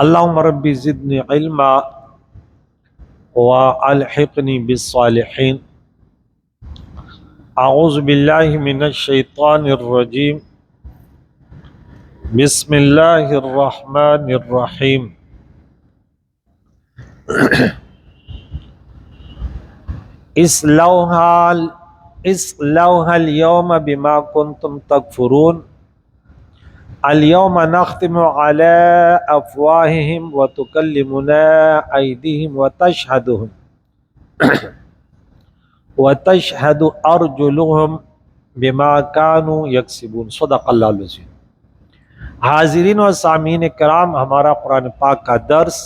اللهم ربي زدني علما والحقني بالصالحين. اعوذ باللہ من الشیطان الرجیم. بسم اللہ الرحمن الرحیم. اصلوها اليوم بما كنتم تکفرون. اليوم نختم على افواههم وتكلمنا ايديهم وتشهد ارجلهم بما كانوا يكسبون. صدق اللہ العظیم. حاضرین و سامعین کرام، ہمارا قرآن پاک کا درس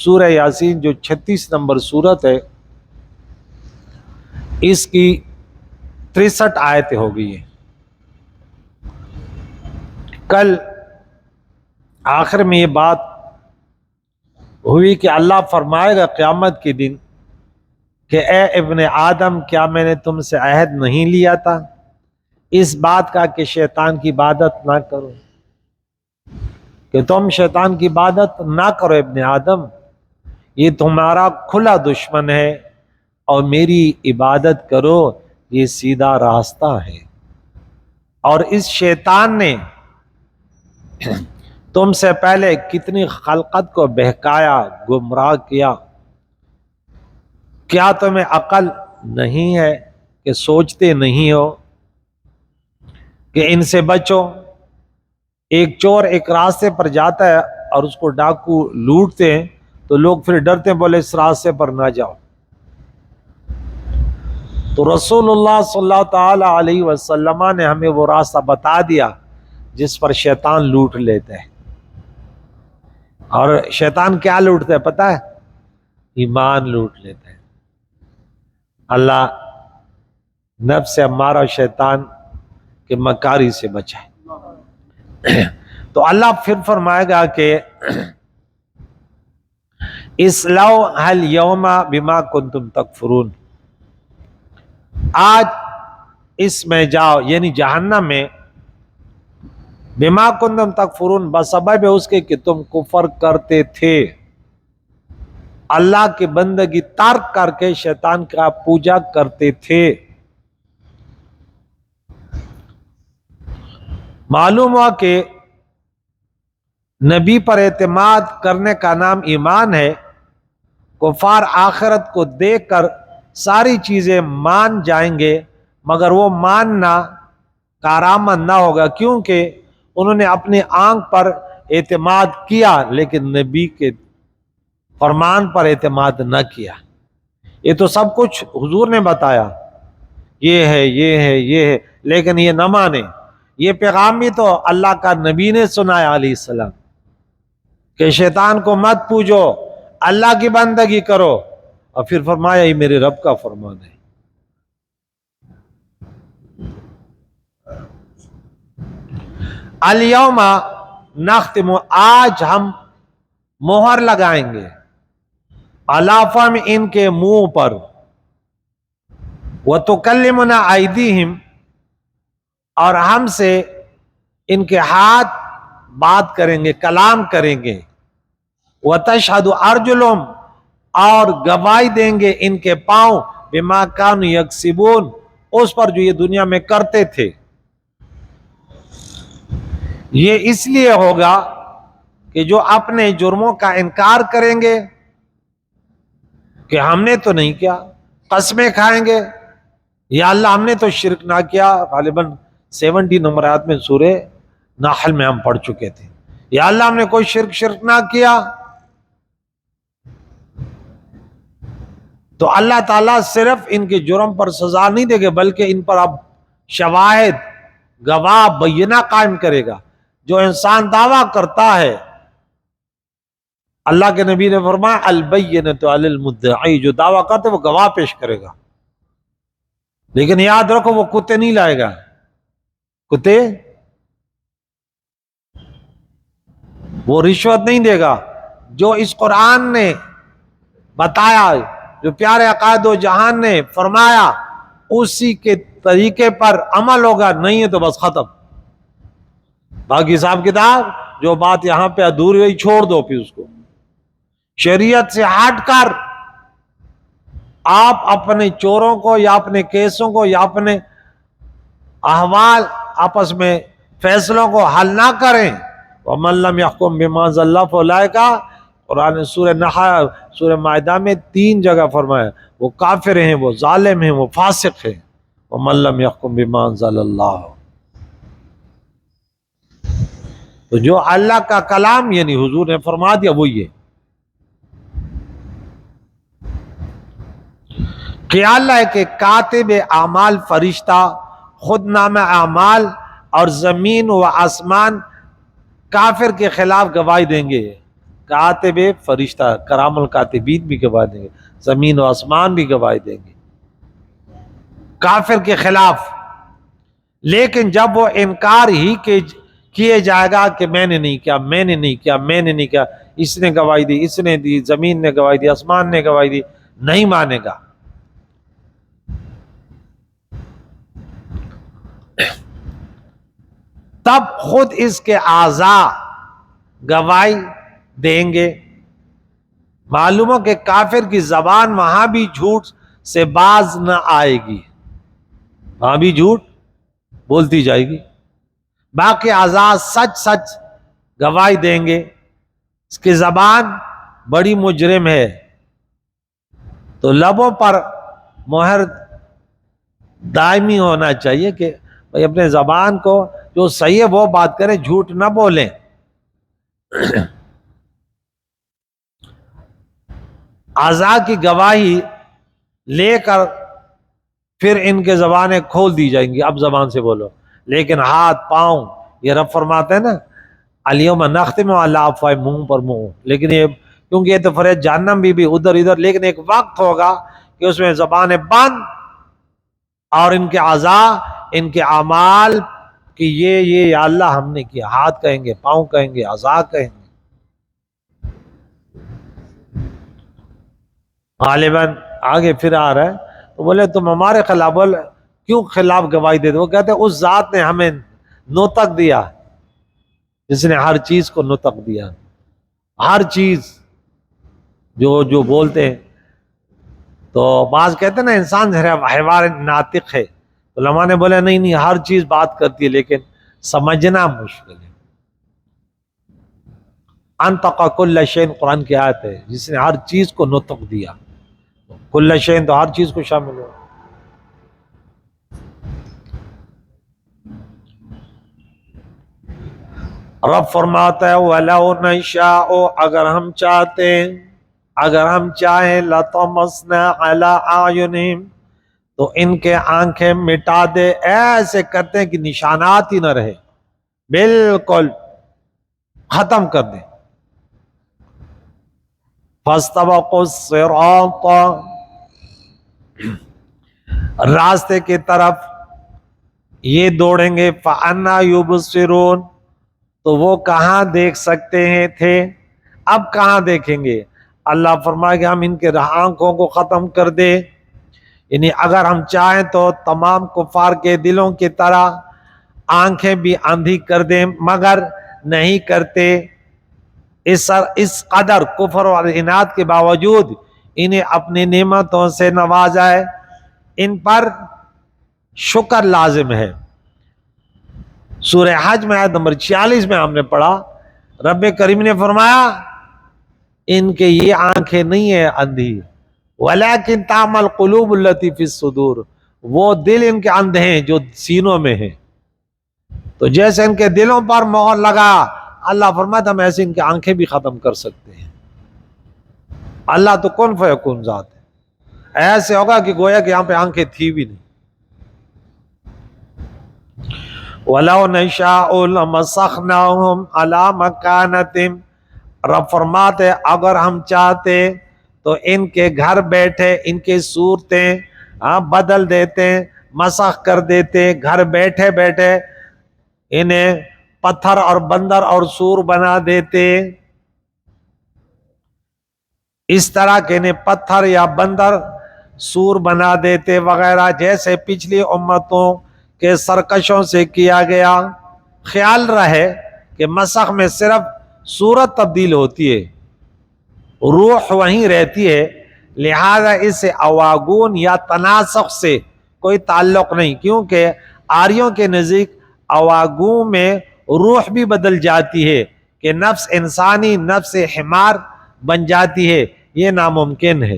سورہ یاسین جو 36 نمبر سورت ہے، اس کی 63 آیتیں ہو گئی ہیں. کل آخر میں یہ بات ہوئی کہ اللہ فرمائے گا قیامت کے دن کہ اے ابن آدم، کیا میں نے تم سے عہد نہیں لیا تھا اس بات کا کہ شیطان کی عبادت نہ کرو، کہ تم شیطان کی عبادت نہ کرو. ابن آدم، یہ تمہارا کھلا دشمن ہے اور میری عبادت کرو، یہ سیدھا راستہ ہے. اور اس شیطان نے تم سے پہلے کتنی خلقت کو بہکایا، گمراہ کیا. کیا تمہیں عقل نہیں ہے کہ سوچتے نہیں ہو کہ ان سے بچو؟ ایک چور ایک راستے پر جاتا ہے اور اس کو ڈاکو لوٹتے ہیں تو لوگ پھر ڈرتے ہیں، بولے اس راستے پر نہ جاؤ. تو رسول اللہ صلی اللہ تعالی علیہ وسلم نے ہمیں وہ راستہ بتا دیا جس پر شیطان لوٹ لیتا ہے. اور شیطان کیا لوٹتا ہے پتہ ہے؟ ایمان لوٹ لیتا ہے. اللہ نفس امارہ شیطان کے مکاری سے بچائے. تو اللہ پھر فرمائے گا کہ اصلوها اليوم بما کنتم تکفرون. آج اس میں جاؤ، یعنی جہنم میں، بما کنتم تکفرون، بسبب اس کے کہ تم کفر کرتے تھے، اللہ کی بندگی ترک کر کے شیطان کا پوجا کرتے تھے. معلوم ہوا کہ نبی پر اعتماد کرنے کا نام ایمان ہے. کفار آخرت کو دیکھ کر ساری چیزیں مان جائیں گے، مگر وہ ماننا کارآمد نہ ہوگا، کیونکہ انہوں نے اپنی آنکھ پر اعتماد کیا لیکن نبی کے فرمان پر اعتماد نہ کیا. یہ تو سب کچھ حضور نے بتایا، یہ ہے یہ ہے یہ ہے، لیکن یہ نہ مانے. یہ پیغام بھی تو اللہ کا نبی نے سنایا علیہ السلام کہ شیطان کو مت پوجو، اللہ کی بندگی کرو. اور پھر فرمایا یہ میرے رب کا فرمان ہے. الیوم نختم، آج ہم مہر لگائیں گے، علی فم، ان کے منہ پر، وتکلمنا ایدیہم، اور ہم سے ان کے ہاتھ بات کریں گے، کلام کریں گے، وتشہد ارجلہم، اور گواہی دیں گے ان کے پاؤں، بما کانوا یکسبون، اس پر جو یہ دنیا میں کرتے تھے. یہ اس لیے ہوگا کہ جو اپنے جرموں کا انکار کریں گے کہ ہم نے تو نہیں کیا، قسمیں کھائیں گے، یا اللہ ہم نے تو شرک نہ کیا. غالباً 70 نمبر آیت میں سورہ نحل میں ہم پڑھ چکے تھے، یا اللہ ہم نے کوئی شرک نہ کیا. تو اللہ تعالیٰ صرف ان کے جرم پر سزا نہیں دے گا، بلکہ ان پر اب شواہد، گواہ، بینہ قائم کرے گا. جو انسان دعویٰ کرتا ہے، اللہ کے نبی نے فرمایا البینۃ علی المدعی، جو دعویٰ کرتا ہے وہ گواہ پیش کرے گا. لیکن یاد رکھو وہ کتے نہیں لائے گا. کتے وہ رشوت نہیں دے گا. جو اس قرآن نے بتایا، جو پیارے عقائد و جہان نے فرمایا، اسی کے طریقے پر عمل ہوگا. نہیں ہے تو بس ختم. باقی حساب کتاب جو بات یہاں پہ ادھوری ہوئی چھوڑ دو، پھر اس کو شریعت سے ہٹ کر آپ اپنے چوروں کو یا اپنے کیسوں کو یا اپنے احوال آپس میں فیصلوں کو حل نہ کریں۔ وَمَن لَّمْ يَحْكُم بِمَا أَنزَلَ اللَّهُ فَأُولَٰئِكَ، قرآن سورہ مائدہ میں 3 جگہ فرمایا وہ کافر ہیں، وہ ظالم ہیں، وہ فاسق ہیں۔ وَمَن لَّمْ يَحْكُم بِمَا أَنزَلَ اللَّهُ، تو جو اللہ کا کلام یعنی حضور نے فرما دیا وہ یہ۔ خیال ہے کہ کاتب اعمال فرشتہ خود نام اعمال اور زمین و آسمان کافر کے خلاف گواہی دیں گے۔ کاتب فرشتہ کرام الکاتبین بھی گواہی دیں گے، زمین و آسمان بھی گواہی دیں گے کافر کے خلاف۔ لیکن جب وہ انکار ہی کیے جائے گا کہ میں نے نہیں کیا، میں نے نہیں کیا، میں نے نہیں کیا، اس نے گواہی دی، اس نے دی، زمین نے گواہی دی، آسمان نے گواہی دی، نہیں مانے گا۔ تب خود اس کے اعضاء گواہی دیں گے۔ معلوم ہو کہ کافر کی زبان وہاں بھی جھوٹ سے باز نہ آئے گی، وہاں بھی جھوٹ بولتی جائے گی، باقی اعضاء سچ سچ گواہی دیں گے۔ اس کی زبان بڑی مجرم ہے، تو لبوں پر مہر دائمی ہونا چاہیے کہ بھئی اپنے زبان کو جو صحیح ہے وہ بات کریں، جھوٹ نہ بولیں۔ اعضاء کی گواہی لے کر پھر ان کے زبانیں کھول دی جائیں گی، اب زبان سے بولو۔ لیکن ہاتھ پاؤں، یہ رب فرماتے ہیں نا الیوم نختم علی افواہہم، منہ پر منہ، لیکن یہ کیونکہ یہ تو فرض جہنم بھی ادھر ادھر، لیکن ایک وقت ہوگا کہ اس میں زبانیں بند اور ان کے اعضاء، ان کے اعمال کہ یہ یا اللہ ہم نے کیا، ہاتھ کہیں گے، پاؤں کہیں گے، اعضاء کہیں گے۔ غالباً آگے پھر آ رہا ہے تو بولے تم ہمارے خلاف کیوں خلاف گواہی دیتے؟ وہ کہتے ہیں اس ذات نے ہمیں نطق دیا جس نے ہر چیز کو نطق دیا، ہر چیز جو بولتے ہیں۔ تو بعض کہتے ہیں نا انسان حیوان ناطق ہے، علماء نے بولے نہیں ہر چیز بات کرتی ہے لیکن سمجھنا مشکل ہے۔ انطق کل شیء قرآن کی آیت ہے، جس نے ہر چیز کو نطق دیا، کل شیء تو ہر چیز کو شامل ہو۔ رب فرماتا ہے وَلَوْ نَشَاءُ، اگر ہم چاہتے ہیں، اگر ہم چاہیں لَطَمَسْنَا عَلَىٰ أَعْيُنِهِمْ، تو ان کے آنکھیں مٹا دے، ایسے کرتے ہیں کہ نشانات ہی نہ رہے، بالکل ختم کر دیں۔ فَاسْتَبَقُوا الصِّرَاطَ، راستے کی طرف یہ دوڑیں گے، فَأَنَّىٰ يُبْصِرُونَ، تو وہ کہاں دیکھ سکتے ہیں تھے، اب کہاں دیکھیں گے؟ اللہ فرمائے کہ ہم ان کے آنکھوں کو ختم کر دے، یعنی اگر ہم چاہیں تو تمام کفار کے دلوں کی طرح آنکھیں بھی اندھی کر دیں، مگر نہیں کرتے۔ اس قدر کفر اور عناد کے باوجود انہیں اپنی نعمتوں سے نوازا ہے، ان پر شکر لازم ہے۔ سورہ حج میں آیت نمبر 46 میں ہم نے پڑھا، رب کریم نے فرمایا ان کے یہ آنکھیں نہیں ہیں اندھی، وَلَكِنْ تَعْمَى الْقُلُوبُ الَّتِي فِي الصُّدُورِ، وہ دل ان کے اندھے ہیں جو سینوں میں ہیں۔ تو جیسے ان کے دلوں پر مہر لگا، اللہ فرماتا ہم ایسے ان کی آنکھیں بھی ختم کر سکتے ہیں۔ اللہ تو کن فیکون ذات ہے، ایسے ہوگا کہ گویا کہ یہاں پہ آنکھیں تھی بھی نہیں۔ وَلَوْ نَشَاءُ لَمَسَخْنَاهُمْ عَلَىٰ مَكَانَتِهِمْ، رب فرماتے اگر ہم چاہتے تو ان کے گھر بیٹھے ان کے صورتیں بدل دیتے، مسخ کر دیتے، گھر بیٹھے بیٹھے انہیں پتھر اور بندر اور سور بنا دیتے، اس طرح کہ انہیں پتھر یا بندر سور بنا دیتے وغیرہ، جیسے پچھلی امتوں کے سرکشوں سے کیا گیا۔ خیال رہے کہ مسخ میں صرف صورت تبدیل ہوتی ہے، روح وہیں رہتی ہے، لہذا اس سے اواگون یا تناسخ سے کوئی تعلق نہیں، کیونکہ آریوں کے نزدیک اواگون میں روح بھی بدل جاتی ہے کہ نفس انسانی نفس حمار بن جاتی ہے، یہ ناممکن ہے۔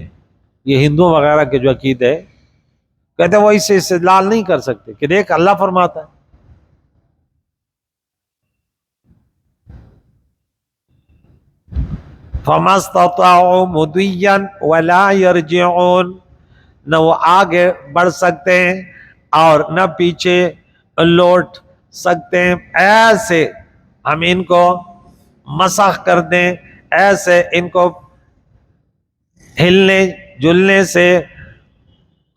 یہ ہندو وغیرہ کے جو عقید ہے، کہتے ہیں وہ اس سے استدلال نہیں کر سکتے کہ دیکھ اللہ فرماتا ہے۔ فَمَا اسْتَطَاعُوا مُضِيًّا وَلَا يَرْجِعُونَ، نہ وہ آگے بڑھ سکتے ہیں اور نہ پیچھے لوٹ سکتے ہیں، ایسے ہم ان کو مسخ کر دیں، ایسے ان کو ہلنے جلنے سے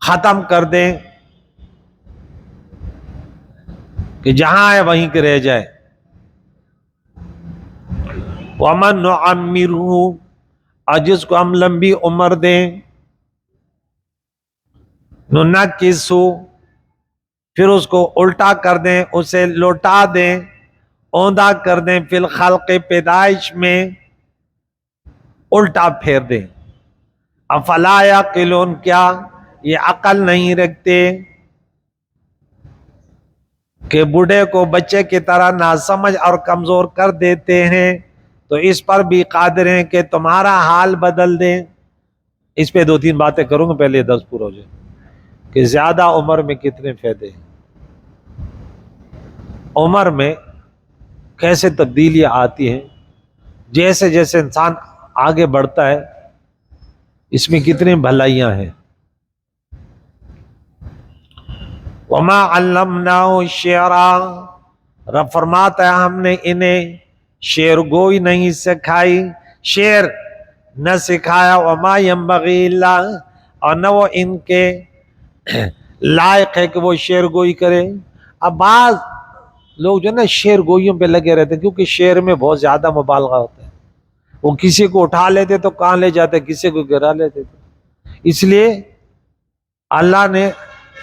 ختم کر دیں کہ جہاں ہے وہیں کے رہ جائے۔ وَمَن نُعَمِّرْهُ، اور جس کو ہم لمبی عمر دیں، نُنَكِّسُهُ، پھر اس کو الٹا کر دیں، اسے لوٹا دیں، اوندا کر دیں، فی الخلق، پیدائش میں الٹا پھیر دیں۔ افلا یعقلون، کیا یہ عقل نہیں رکھتے کہ بوڑھے کو بچے کی طرح ناسمجھ اور کمزور کر دیتے ہیں تو اس پر بھی قادر ہیں کہ تمہارا حال بدل دیں۔ اس پہ دو تین باتیں کروں گا، پہلے 10 پورا ہو جائے کہ زیادہ عمر میں کتنے فائدے ہیں، عمر میں کیسے تبدیلیاں آتی ہیں، جیسے جیسے انسان آگے بڑھتا ہے اس میں کتنی بھلائیاں ہیں۔ وما علمناه الشعر، رب فرماتا ہے ہم نے انہیں شعر گوئی نہیں سکھائی، شعر نہ سکھایا، وما ينبغي له، اور نہ وہ ان کے لائق ہے کہ وہ شعر گوئی کرے۔ اب بعض لوگ جو ہے نا شعر گوئیوں پہ لگے رہتے ہیں، کیونکہ شعر میں بہت زیادہ مبالغہ ہوتا ہے، وہ کسی کو اٹھا لیتے تو کہاں لے جاتے، کسی کو گرا لیتے تھے، اس لیے اللہ نے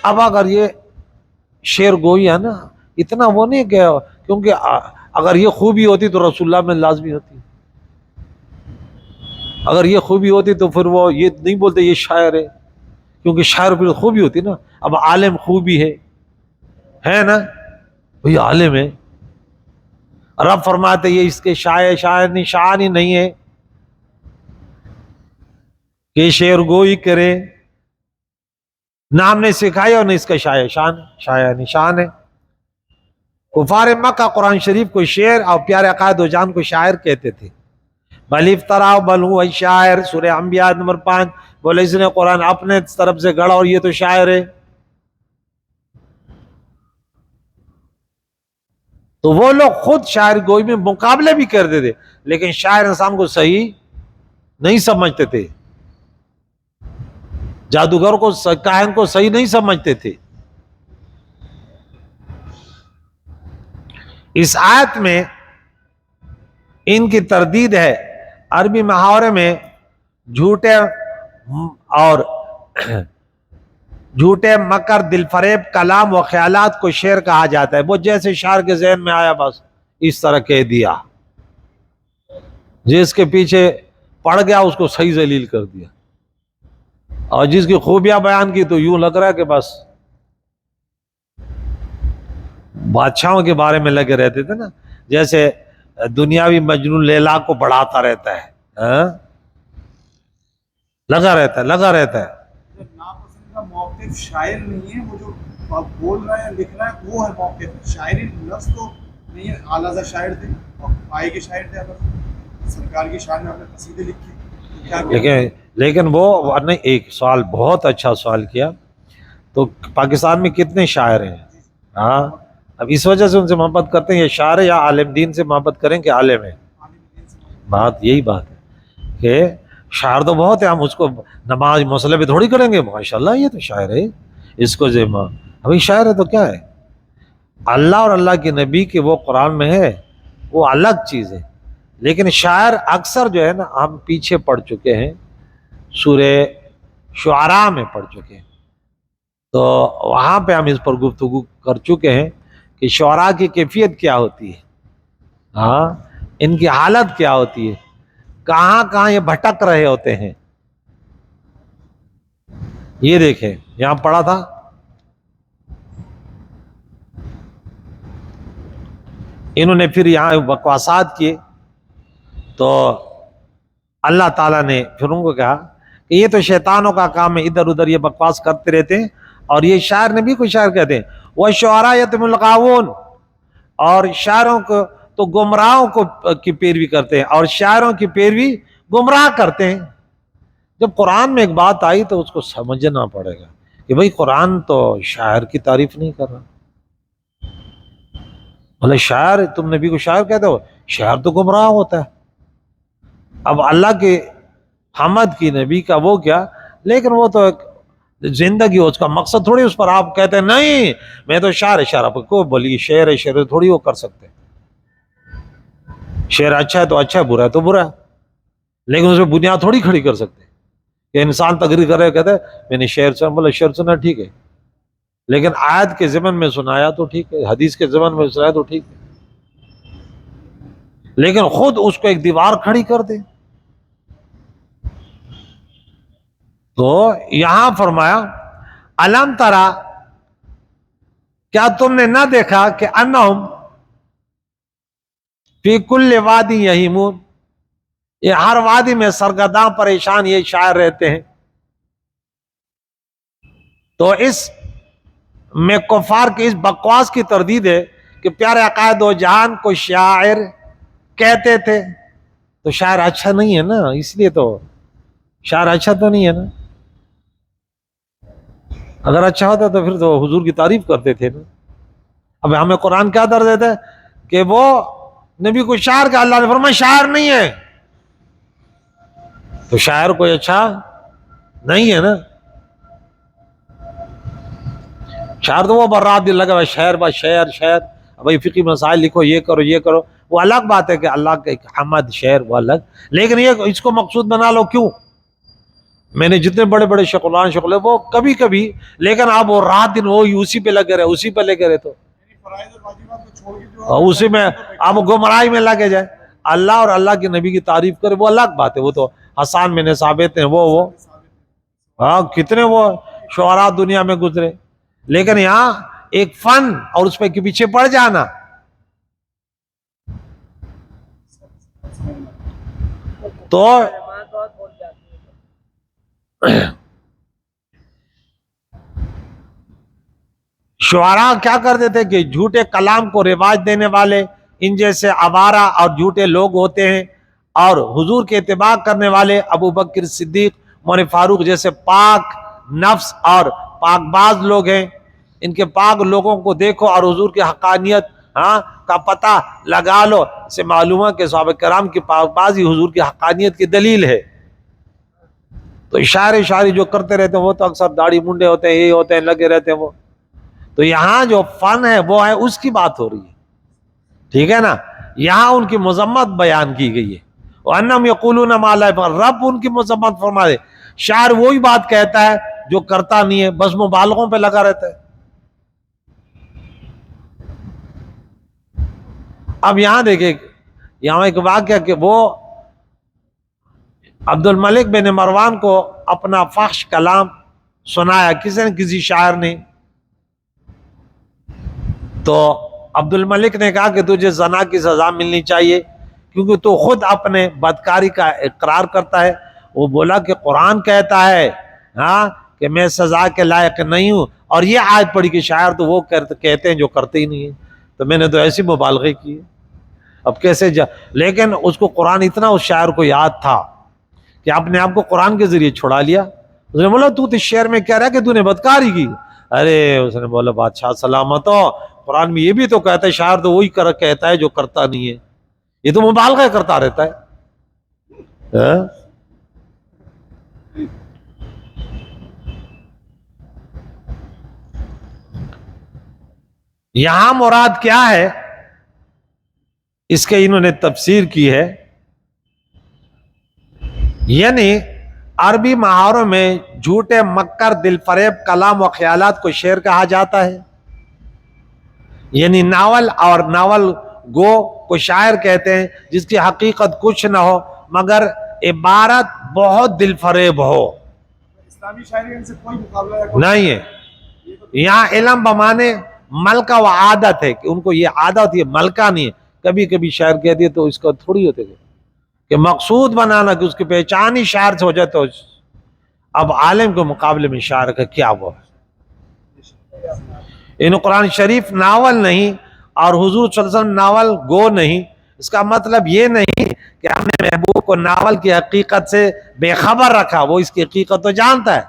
اب اگر یہ شعر گوئی ہے نا اتنا وہ نہیں کہ، کیونکہ اگر یہ خوبی ہوتی تو رسول اللہ میں لازمی ہوتی، اگر یہ خوبی ہوتی تو پھر وہ یہ نہیں بولتے یہ شاعر ہے، کیونکہ شاعر پھر خوبی ہوتی نا۔ اب عالم خوبی ہے نا، یہ عالم ہے، رب فرماتے یہ اس کے شاعر ہی نہیں ہے کہ شعر گوئی کرے، نہ ہم نے سکھایا اور نہ اس کا شاعر نشان ہے۔ کفار مکہ قرآن شریف کو شعر اور پیارے عقائد و جان کو شاعر کہتے تھے۔ بل افترا بل ہوا شاعر، سورہ انبیاء نمبر 5، بولے اس نے قرآن اپنے طرف سے گڑھا اور یہ تو شاعر ہے۔ تو وہ لوگ خود شاعر گوئی میں مقابلے بھی کرتے تھے، لیکن شاعر انسان کو صحیح نہیں سمجھتے تھے، جادوگر کو کاہن کو صحیح نہیں سمجھتے تھے۔ اس آیت میں ان کی تردید ہے۔ عربی محاورے میں جھوٹے اور جھوٹے مکر دل فریب کلام و خیالات کو شعر کہا جاتا ہے، وہ جیسے شاعر کے ذہن میں آیا بس اس طرح کہہ دیا، جس کے پیچھے پڑ گیا اس کو صحیح ذلیل کر دیا، اور جس کی خوبیاں بیان کی تو یوں لگ رہا ہے کہ بس بادشاہوں کے بارے میں لگے رہتے تھے نا، جیسے دنیاوی مجنون لیلا کو بڑھاتا رہتا ہے، لگا رہتا ہے۔ ناپسند کا موقف شاعر نہیں ہے، وہ جو بول رہا ہے لکھ رہا ہے وہ ہے موقف، شاعری لفظ تو نہیں ہے۔ اعلیٰ شاعر تھے اور پائے کے شاعر تھے، اگر سرکار کی شان میں آپ نے قصیدے لکھے، لیکن وہ نہیں، ایک سوال بہت اچھا سوال کیا، تو پاکستان میں کتنے شاعر ہیں؟ ہاں، اب اس وجہ سے ان سے محبت کرتے ہیں، یہ شاعر ہے یا عالم دین سے محبت کریں کہ عالم ہے؟ بات یہی بات ہے کہ شاعر تو بہت ہے، ہم اس کو نماز مسئلے پہ تھوڑی کریں گے ماشاءاللہ یہ تو شاعر ہے، اس کو ذمہ ابھی شاعر ہے تو کیا ہے؟ اللہ اور اللہ کے نبی کے وہ قرآن میں ہے وہ الگ چیز ہے، لیکن شاعر اکثر جو ہے نا ہم پیچھے پڑ چکے ہیں، سورہ شعراء میں پڑھ چکے ہیں، تو وہاں پہ ہم اس پر گفتگو کر چکے ہیں کہ شعراء کی کیفیت کیا ہوتی ہے۔ ہاں ان کی حالت کیا ہوتی ہے، کہاں کہاں یہ بھٹک رہے ہوتے ہیں. یہ دیکھیں یہاں پڑھا تھا انہوں نے پھر یہاں بکواسات کیے تو اللہ تعالیٰ نے پھر ان کو کہا کہ یہ تو شیطانوں کا کام ہے، ادھر ادھر یہ بکواس کرتے رہتے ہیں. اور یہ شاعر نے بھی کوئی شاعر کہتے ہیں وَالشُّعَرَاءُ يَتَّبِعُهُمُ الْغَاوُونَ، اور شاعروں کو تو گمراہوں کو کی پیروی کرتے ہیں اور شاعروں کی پیروی گمراہ کرتے ہیں. جب قرآن میں ایک بات آئی تو اس کو سمجھنا پڑے گا کہ بھئی قرآن تو شاعر کی تعریف نہیں کر رہا. بھلے شاعر، تم نبی کو شاعر کہتے ہو، شاعر تو گمراہ ہوتا ہے. اب اللہ کے حمد کی نبی کا وہ کیا، لیکن وہ تو ایک زندگی، اس کا مقصد تھوڑی اس پر آپ کہتے ہیں نہیں میں تو شاعر، شاعر آپ کو بولیے شعر ہے، شعر تھوڑی وہ کر سکتے. شعر اچھا ہے تو اچھا ہے، برا ہے تو برا ہے، لیکن اس میں بنیاد تھوڑی کھڑی کر سکتے کہ انسان تقریر کر رہے کہتے ہیں میں نے شعر سنا، بولے شعر سنا ٹھیک ہے، لیکن آیت کے ضمن میں سنایا تو ٹھیک ہے، حدیث کے ضمن میں سنایا تو ٹھیک ہے، لیکن خود اس کو ایک دیوار کھڑی کر دے. تو یہاں فرمایا الم ترا، کیا تم نے نہ دیکھا کہ انہم فی کل وادی یہیمون، یہ ہر وادی میں سرگرداں پریشان یہ شاعر رہتے ہیں. تو اس میں کفار کی اس بکواس کی تردید ہے کہ پیارے عقائد و جہان کو شاعر کہتے تھے. تو شاعر اچھا نہیں ہے نا، اس لیے تو شاعر اچھا تو نہیں ہے نا. اگر اچھا ہوتا تو پھر تو حضور کی تعریف کرتے تھے نا. اب ہمیں قرآن کیا درد دیتا ہے کہ وہ نبی کو شاعر کا، اللہ نے فرمایا شاعر نہیں ہے، تو شاعر کوئی اچھا نہیں ہے نا. شاعر تو وہ برات دل لگا شعر با شعر شعر، بھائی فقی مسائل لکھو، یہ کرو یہ کرو، وہ الگ بات ہے کہ اللہ کے حمد شعر وہ الگ، لیکن یہ اس کو مقصود بنا لو. کیوں؟ میں نے جتنے بڑے بڑے شغلان شغلے وہ کبھی کبھی، لیکن آپ وہ رات دن وہ اسی پہ لگے رہے، اسی پہ لگے رہے، تو فرائض اور واجبات کو چھوڑ کے جو اسی میں آپ گمراہی میں لگے جائے. اللہ اور اللہ کے نبی کی تعریف کرے وہ الگ بات ہے. وہ تو حسان میں نے ثابت ہیں، وہ ہاں کتنے وہ شعراء دنیا میں گزرے، لیکن یہاں ایک فن اور اس پہ کے پیچھے پڑ جانا. تو شعراء کیا کرتے تھے کہ جھوٹے کلام کو رواج دینے والے ان جیسے آوارہ اور جھوٹے لوگ ہوتے ہیں، اور حضور کے اتباع کرنے والے ابو بکر صدیق، عمر فاروق جیسے پاک نفس اور پاک باز لوگ ہیں. ان کے پاک لوگوں کو دیکھو اور حضور کی حقانیت کا پتہ لگا لو، سے معلوم ہے کہ صحابہ کرام کی پاک بازی حضور کی حقانیت کی دلیل ہے. تو شاعری جو کرتے رہتے ہیں وہ تو اکثر داڑھی منڈے ہوتے ہیں، یہ ہوتے ہیں، لگے رہتے ہیں وہ. تو یہاں جو فن ہے وہ ہے اس کی بات ہو رہی ہے، ٹھیک ہے نا. یہاں ان کی مذمت بیان کی گئی ہے. وَأَنَّهُمْ يَقُولُونَ مَا لَا يَفْعَلُونَ، رب ان کی مذمت فرما دے. شاعر وہی بات کہتا ہے جو کرتا نہیں ہے، بس مبالغوں پہ لگا رہتا ہے. اب یہاں دیکھیں، یہاں ایک واقعہ کہ وہ عبد الملک بن مروان کو اپنا فحش کلام سنایا کسی شاعر نے. تو عبد الملک نے کہا کہ تجھے زنا کی سزا ملنی چاہیے کیونکہ تو خود اپنے بدکاری کا اقرار کرتا ہے. وہ بولا کہ قرآن کہتا ہے کہ میں سزا کے لائق نہیں ہوں، اور یہ آیت پڑھی کہ شاعر تو وہ کہتے ہیں جو کرتے ہی نہیں ہیں، تو میں نے تو ایسی مبالغے کی. اب کیسے لیکن اس کو قرآن اتنا اس شاعر کو یاد تھا کہ اپنے آپ کو قرآن کے ذریعے چھڑا لیا. اس نے بولا تو اس شعر میں کہہ رہا ہے کہ تو نے بدکاری کی. ارے اس نے بولا بادشاہ سلامت ہو، قرآن میں یہ بھی تو کہتا ہے شاعر تو وہی کہتا ہے جو کرتا نہیں ہے، یہ تو مبالغہ کرتا رہتا ہے. یہاں مراد کیا ہے، اس کے انہوں نے تفسیر کی ہے. یعنی عربی محاوروں میں جھوٹے مکر دل فریب کلام و خیالات کو شعر کہا جاتا ہے. یعنی ناول اور ناول گو کو شاعر کہتے ہیں جس کی حقیقت کچھ نہ ہو مگر عبارت بہت دل فریب ہو. اسلامی شاعری ان سے کوئی مقابلہ یا کوئی نہیں ہے. یہاں علم بمانے ملکہ و عادت ہے کہ ان کو یہ عادت یہ ملکہ نہیں ہے. کبھی کبھی شاعر کہہ دیے تو اس کا تھوڑی ہوتے کہ مقصود بنانا کہ اس کی پہچان ہی شاعر سے ہو جائے. تو اب عالم کے مقابلے میں شاعر کا کیا وہ ہے. ان قرآن شریف ناول نہیں اور حضور صلی اللہ علیہ وسلم ناول گو نہیں. اس کا مطلب یہ نہیں کہ ہم نے محبوب کو ناول کی حقیقت سے بے خبر رکھا. وہ اس کی حقیقت تو جانتا ہے.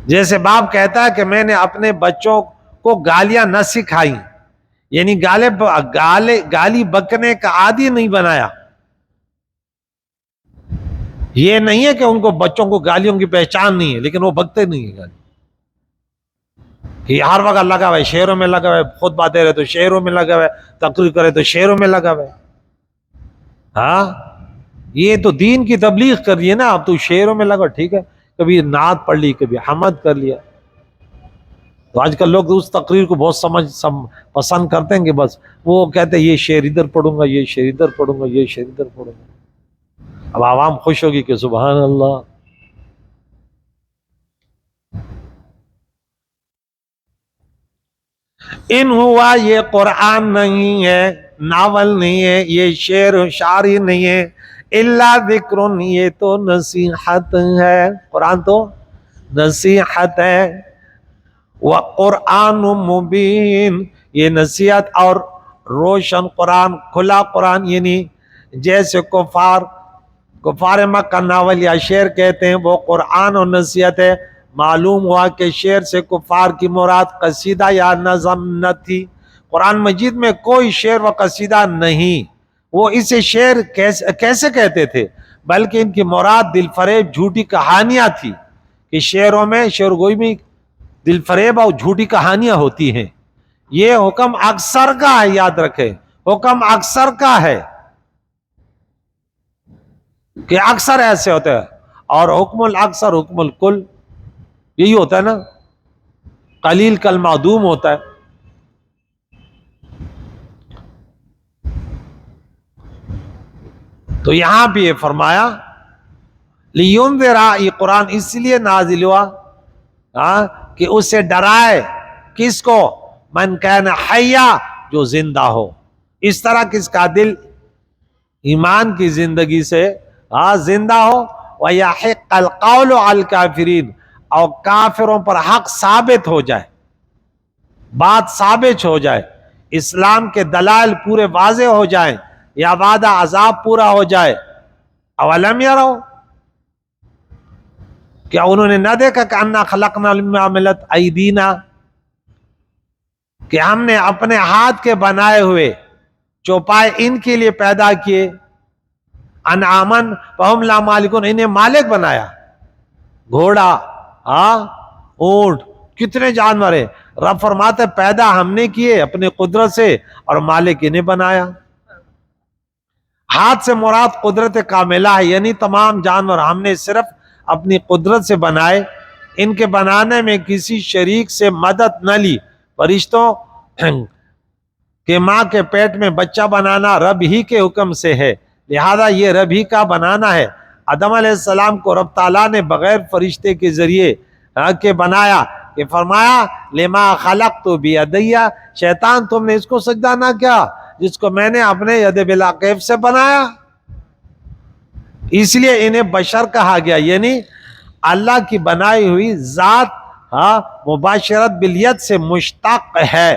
جیسے باپ کہتا ہے کہ میں نے اپنے بچوں کو گالیاں نہ سکھائی، یعنی گالی بکنے کا عادی نہیں بنایا. یہ نہیں ہے کہ ان کو بچوں کو گالیوں کی پہچان نہیں ہے لیکن وہ بکتے نہیں ہیں گالی. کہ ہر وقت لگا ہوا ہے شعروں میں لگا ہوا ہے، خود باتیں رہے تو شعروں میں لگا ہوا ہے، تقریر کرے تو شعروں میں لگا ہوا ہے. ہاں یہ تو دین کی تبلیغ کر رہی ہے نا. اب تو شعروں میں لگا ٹھیک ہے، کبھی نعت پڑھ لی کبھی حمد کر لیا. تو آج کل لوگ اس تقریر کو بہت پسند کرتے ہیں کہ بس وہ کہتے ہیں یہ شعر ادھر پڑھوں گا، یہ شعر ادھر پڑھوں گا، یہ شعر ادھر پڑھوں گا. اب عوام خوش ہوگی کہ سبحان اللہ. ان ہوا یہ قرآن نہیں ہے، ناول نہیں ہے، یہ شعر و شاعری نہیں ہے. الا ذکر، یہ تو نصیحت ہے. قرآن تو نصیحت ہے. وقرآن مبین، یہ نصیحت اور روشن قرآن، کھلا قرآن. یعنی جیسے کفار مکہ ناول یا شعر کہتے ہیں وہ قرآن اور نصیحت ہے. معلوم ہوا کہ شعر سے کفار کی مراد قصیدہ یا نظم نہ تھی. قرآن مجید میں کوئی شعر و قصیدہ نہیں. وہ اسے شعر کیسے کہتے تھے بلکہ ان کی مراد دل فریب جھوٹی کہانیاں تھی. کہ شعروں میں شعر گوئی میں دل فریب اور جھوٹی کہانیاں ہوتی ہیں. یہ حکم اکثر کا ہے، یاد رکھیں حکم اکثر کا ہے کہ اکثر ایسے ہوتے ہیں. اور حکم الاکثر حکم الکل، یہی ہوتا ہے نا. قلیل کل معدوم ہوتا ہے. تو یہاں بھی یہ فرمایا لِيُنذِرَ، یہ قرآن اس لیے نازل ہوا کہ اس سے ڈرائے کس کو؟ من کان حیا، جو زندہ ہو. اس طرح کس کا دل ایمان کی زندگی سے زندہ ہو. وَيَحِقَّ الْقَوْلُ عَلَى الْكَافِرِينَ، اور کافروں پر حق ثابت ہو جائے، بات ثابت ہو جائے، اسلام کے دلائل پورے واضح ہو جائیں، یا وعدہ عذاب پورا ہو جائے. اولم یروا، کیا انہوں نے نہ دیکھا کہ انا خلقنا مما عملت ایدینا، کہ ہم نے اپنے ہاتھ کے بنائے ہوئے چوپائے ان کے لیے پیدا کیے. انعامن فہم لا مالکون، انہیں مالک بنایا. گھوڑا، اونٹ، کتنے جانور ہیں. رب فرماتے پیدا ہم نے کیے اپنے قدرت سے اور مالک انہیں بنایا. ہاتھ سے مراد قدرت کاملہ ہے، یعنی تمام جانور ہم نے صرف اپنی قدرت سے بنائے. ان کے بنانے میں کسی شریک سے مدد نہ لی. فرشتوں کہ ماں کے پیٹ میں بچہ بنانا رب ہی کے حکم سے ہے، لہذا یہ رب ہی کا بنانا ہے. آدم علیہ السلام کو رب تعالیٰ نے بغیر فرشتے کے ذریعے کے بنایا کہ فرمایا لما خلقت بیدی، شیطان تم نے اس کو سجدہ نہ کیا جس کو میں نے اپنے ید بلا کیف سے بنایا. اس لیے انہیں بشر کہا گیا، یعنی اللہ کی بنائی ہوئی ذات مباشرت بالید سے مشتق ہے.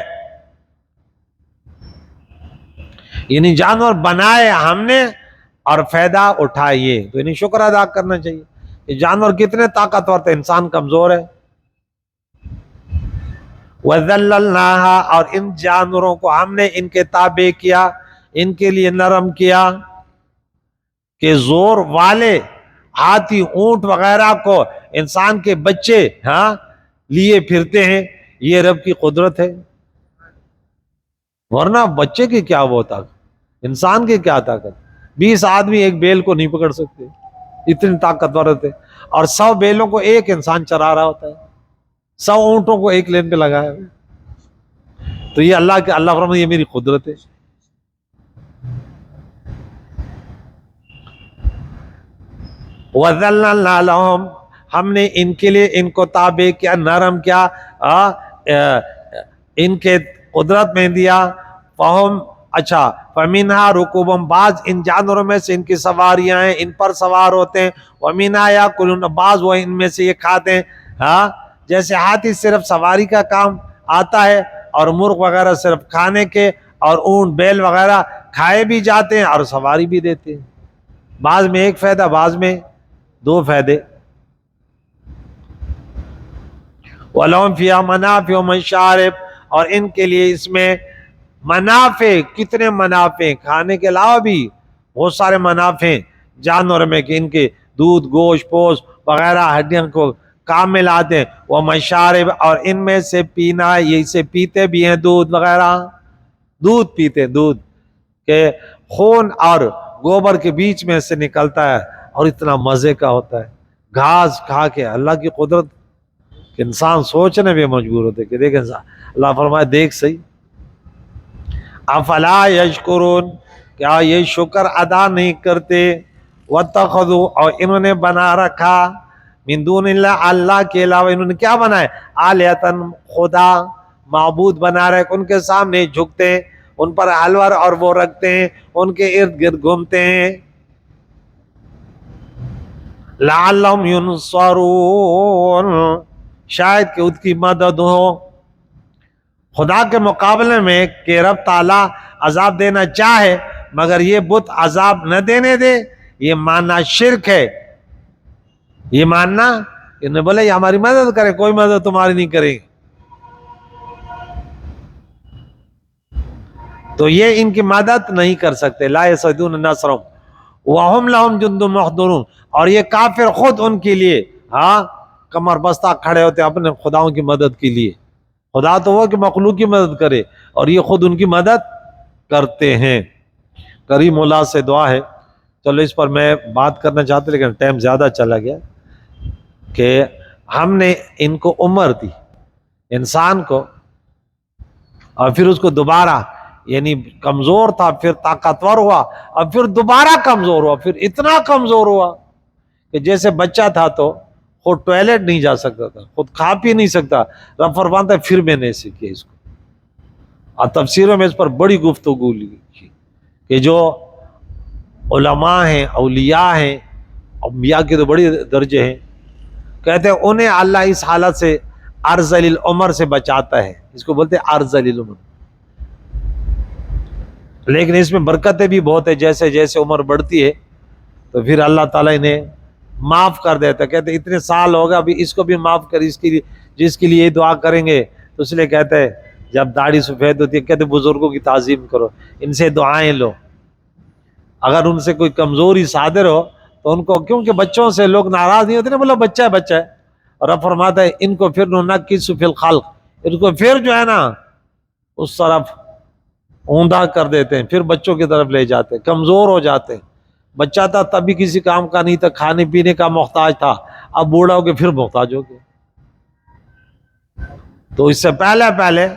یعنی جانور بنائے ہم نے اور فائدہ اٹھائیے، تو انہیں شکر ادا کرنا چاہیے. یہ جانور کتنے طاقتور تھے، انسان کمزور ہے. وَذَلَّلْنَاهَا، اور ان جانوروں کو ہم نے ان کے تابع کیا، ان کے لیے نرم کیا. کہ زور والے ہاتھی، اونٹ وغیرہ کو انسان کے بچے لیے پھرتے ہیں، یہ رب کی قدرت ہے. ورنہ بچے کی کیا وہ طاقت، انسان کی کیا طاقت. 20 آدمی ایک بیل کو نہیں پکڑ سکتے، اتنی طاقتور ہوتے. اور 100 بیلوں کو ایک انسان چرا رہا ہوتا ہے، 100 اونٹوں کو ایک لین پہ لگایا. تو یہ اللہ فرماتے یہ میری قدرت ہے. وَذَلَّلْنَا لَهُمْ ہم نے ان کے لیے ان کو تابع کیا، نرم کیا، ان کے قدرت میں دیا. فہم اچھا فَمِنْهَا رُكُوبٌ بعض ان جانوروں میں سے ان کی سواریاں ہیں، ان پر سوار ہوتے ہیں. وَمِنْهَا يَأْكُلُونَ بعض وہ ان میں سے یہ کھاتے ہیں. ہاں جیسے ہاتھی صرف سواری کا کام آتا ہے اور مرغ وغیرہ صرف کھانے کے، اور اونٹ بیل وغیرہ کھائے بھی جاتے ہیں اور سواری بھی دیتے ہیں. بعض میں ایک فائدہ، بعض میں دو فائدے. وَلَهُمْ فِيهَا مَنَافِعُ وَمَشَارِبُ اور ان کے لیے اس میں منافع، کتنے منافع، کھانے کے علاوہ بھی بہت سارے منافع جانور میں، کہ ان کے دودھ، گوشت، پوست وغیرہ ہڈیاں کو کامل آتے ہیں. وہ مشارب اور ان میں سے پینا، یہ سے پیتے بھی ہیں دودھ وغیرہ، دودھ پیتے، دودھ کہ خون اور گوبر کے بیچ میں سے نکلتا ہے اور اتنا مزے کا ہوتا ہے گھاس کھا کے. اللہ کی قدرت کہ انسان سوچنے بھی مجبور ہوتے کہ دیکھ انسان، اللہ فرمائے دیکھ صحیح. افلا یشکرون کیا یہ شکر ادا نہیں کرتے. واتخذوا اور انہوں نے بنا رکھا من دون اللہ اللہ کے علاوہ انہوں نے کیا بنائے، آلیہتن خدا، معبود بنا رہے، ان کے سامنے جھکتے ہیں، ان پر حلور اور وہ رکھتے ہیں، ان کے ارد گرد گھومتے ہیں. لعلہم ینصرون شاید کہ ان کی مدد ہو. خدا کے مقابلے میں کہ رب تعالیٰ عذاب دینا چاہے مگر یہ بت عذاب نہ دینے دے، یہ ماننا شرک ہے. یہ ماننا انہیں بولے یہ ہماری مدد کرے، کوئی مدد تمہاری نہیں کرے گی. تو یہ ان کی مدد نہیں کر سکتے. لا یستطیعون نصرهم وهم لهم جند محضرون اور یہ کافر خود ان کے لیے کمر بستہ کھڑے ہوتے ہیں اپنے خداؤں کی مدد کے لیے. خدا تو وہ کہ مخلوق کی مدد کرے اور یہ خود ان کی مدد کرتے ہیں. کریم اللہ سے دعا ہے، چلو اس پر میں بات کرنا چاہتے لیکن ٹائم زیادہ چلا گیا، کہ ہم نے ان کو عمر دی انسان کو، اور پھر اس کو دوبارہ یعنی کمزور تھا، پھر طاقتور ہوا، اور پھر دوبارہ کمزور ہوا، پھر اتنا کمزور ہوا کہ جیسے بچہ تھا تو خود ٹوائلٹ نہیں جا سکتا تھا، خود کھا پی نہیں سکتا. رب فرماتا ہے پھر میں نے ایسے کیا اس کو. اور تفسیروں میں اس پر بڑی گفتگو کی کہ جو علماء ہیں، اولیاء ہیں، انبیاء کے تو بڑے درجے ہیں، کہتے ہیں انہیں اللہ اس حالت سے ارذل العمر سے بچاتا ہے. اس کو بولتے ہیں ارذل العمر. لیکن اس میں برکتیں بھی بہت ہے، جیسے جیسے عمر بڑھتی ہے تو پھر اللہ تعالیٰ انہیں معاف کر دیتا ہے. کہتے اتنے سال ہوگا ابھی اس کو بھی معاف کر، اس کے لیے جس کے لیے یہ دعا کریں گے. تو اس لیے کہتے ہیں جب داڑھی سفید ہوتی ہے کہتے بزرگوں کی تعظیم کرو، ان سے دعائیں لو. اگر ان سے کوئی کمزوری صادر ہو تو ان کو، کیونکہ بچوں سے لوگ ناراض نہیں ہوتے نا، بولو بچہ ہے بچہ ہے. اور اب فرماتا ہے ان کو پھر ننکس فی الخلق، ان کو پھر جو ہے نا اس طرف اوندا کر دیتے ہیں، پھر بچوں کی طرف لے جاتے ہیں. کمزور ہو جاتے ہیں. بچہ تھا تب بھی کسی کام کا نہیں تھا، کھانے پینے کا محتاج تھا، اب بوڑھا ہو کے پھر محتاج ہو گیا. تو اس سے پہلے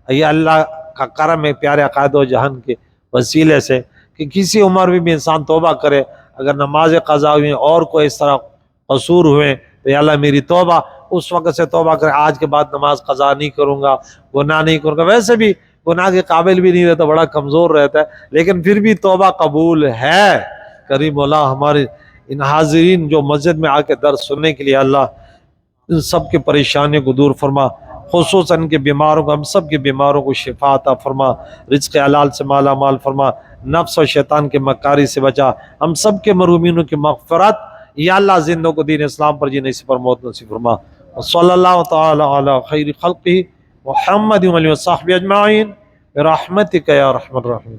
یہ اللہ کا کرم ہے پیارے عقائد و جہان کے وسیلے سے کہ کسی عمر میں بھی انسان توبہ کرے. اگر نماز قضا ہوئی اور کوئی اس طرح قصور ہوئے تو یا اللہ میری توبہ، اس وقت سے توبہ کرے، آج کے بعد نماز قضا نہیں کروں گا، گناہ نہیں کروں گا. ویسے بھی گناہ کے قابل بھی نہیں رہتا، بڑا کمزور رہتا ہے، لیکن پھر بھی توبہ قبول ہے. کریم اللہ ہمارے ان حاضرین جو مسجد میں آ کے درس سننے کے لیے اللہ ان سب کے پریشانیوں کو دور فرما، خصوصاً ان کے بیماروں کو، ہم سب کے بیماروں کو شفا عطا فرما، رزق حلال سے مالا مال فرما، نفس و شیطان کے مکاری سے بچا، ہم سب کے مرحومینوں کی مغفرت یا اللہ زندوں کو دین اسلام پر جینے سے پر موت نصیب فرما. صلی اللہ تعالی علی خیر خلقہ محمد و علیہ وصحبہ اجمعین برحمتک یا ارحم الراحمین.